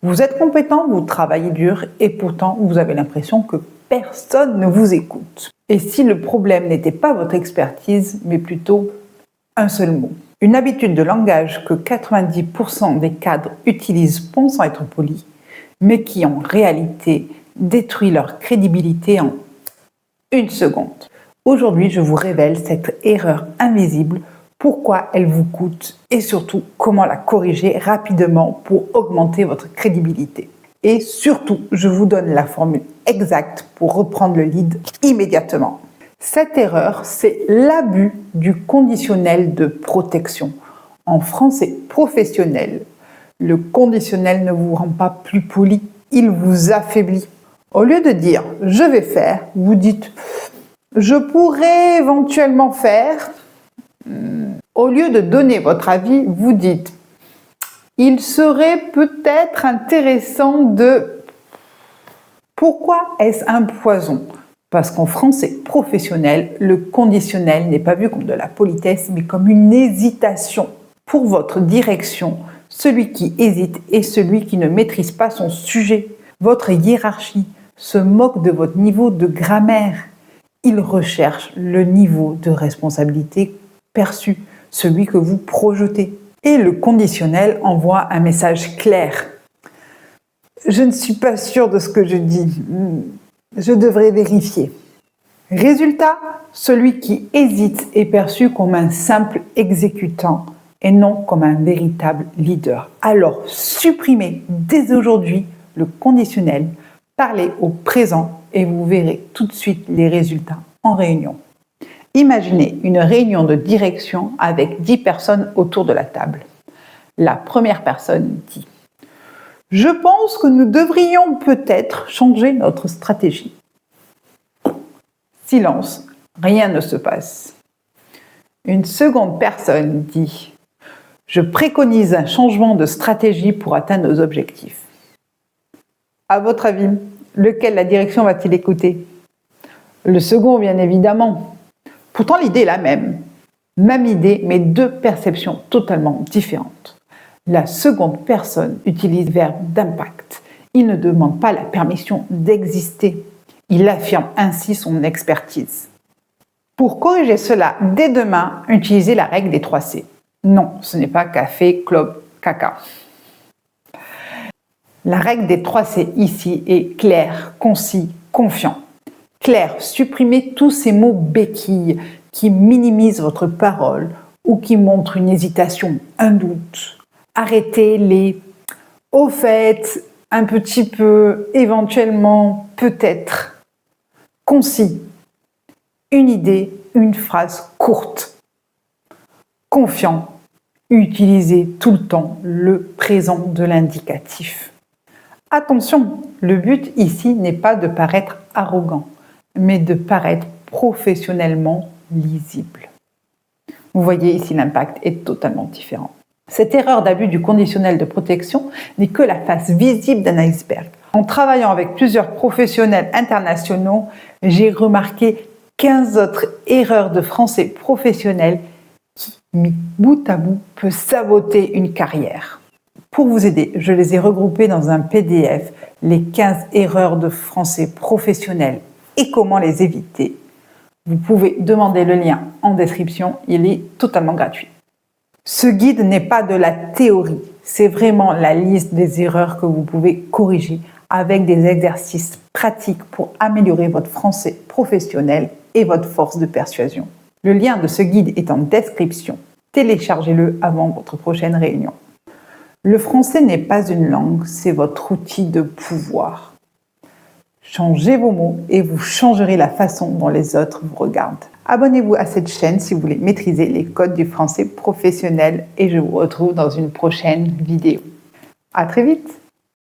Vous êtes compétent, vous travaillez dur et pourtant vous avez l'impression que personne ne vous écoute. Et si le problème n'était pas votre expertise, mais plutôt un seul mot. Une habitude de langage que 90% des cadres utilisent pensant être polis, mais qui en réalité détruit leur crédibilité en une seconde. Aujourd'hui, je vous révèle cette erreur invisible, pourquoi elle vous coûte et surtout comment la corriger rapidement pour augmenter votre crédibilité. Et surtout, je vous donne la formule exacte pour reprendre le lead immédiatement. Cette erreur, c'est l'abus du conditionnel de protection. En français professionnel, le conditionnel ne vous rend pas plus poli, il vous affaiblit. Au lieu de dire « je vais faire », vous dites « je pourrais éventuellement faire ». Au lieu de donner votre avis, vous dites « il serait peut-être intéressant de… ». Pourquoi est-ce un poison ? Parce qu'en français professionnel, le conditionnel n'est pas vu comme de la politesse, mais comme une hésitation. Pour votre direction, celui qui hésite est celui qui ne maîtrise pas son sujet. Votre hiérarchie se moque de votre niveau de grammaire. Il recherche le niveau de responsabilité perçu, celui que vous projetez. Et le conditionnel envoie un message clair. Je ne suis pas sûre de ce que je dis. Je devrais vérifier. Résultat, celui qui hésite est perçu comme un simple exécutant et non comme un véritable leader. Alors, supprimez dès aujourd'hui le conditionnel, parlez au présent et vous verrez tout de suite les résultats en réunion. Imaginez une réunion de direction avec 10 personnes autour de la table. La première personne dit « Je pense que nous devrions peut-être changer notre stratégie. » Silence, rien ne se passe. Une seconde personne dit « Je préconise un changement de stratégie pour atteindre nos objectifs. » À votre avis, lequel la direction va-t-il écouter ? Le second, bien évidemment. Pourtant, l'idée est la même. Même idée, mais deux perceptions totalement différentes. La seconde personne utilise le verbe d'impact. Il ne demande pas la permission d'exister. Il affirme ainsi son expertise. Pour corriger cela, dès demain, utilisez la règle des 3 C. Non, ce n'est pas café, club, caca. La règle des 3 C ici est clair, concis, confiant. Clair, supprimez tous ces mots béquilles qui minimisent votre parole ou qui montrent une hésitation, un doute. Arrêtez les « au fait »,« un petit peu »,« éventuellement »,« peut-être ». Concis. Une idée, une phrase courte. Confiant. Utilisez tout le temps le présent de l'indicatif. Attention, le but ici n'est pas de paraître arrogant, mais de paraître professionnellement lisible. Vous voyez ici, l'impact est totalement différent. Cette erreur d'abus du conditionnel de protection n'est que la face visible d'un iceberg. En travaillant avec plusieurs professionnels internationaux, j'ai remarqué 15 autres erreurs de français professionnel qui, mis bout à bout, peut saboter une carrière. Pour vous aider, je les ai regroupées dans un PDF, les 15 erreurs de français professionnel et comment les éviter. Vous pouvez demander le lien en description, il est totalement gratuit. Ce guide n'est pas de la théorie, c'est vraiment la liste des erreurs que vous pouvez corriger avec des exercices pratiques pour améliorer votre français professionnel et votre force de persuasion. Le lien de ce guide est en description. Téléchargez-le avant votre prochaine réunion. Le français n'est pas une langue, c'est votre outil de pouvoir. Changez vos mots et vous changerez la façon dont les autres vous regardent. Abonnez-vous à cette chaîne si vous voulez maîtriser les codes du français professionnel et je vous retrouve dans une prochaine vidéo. À très vite!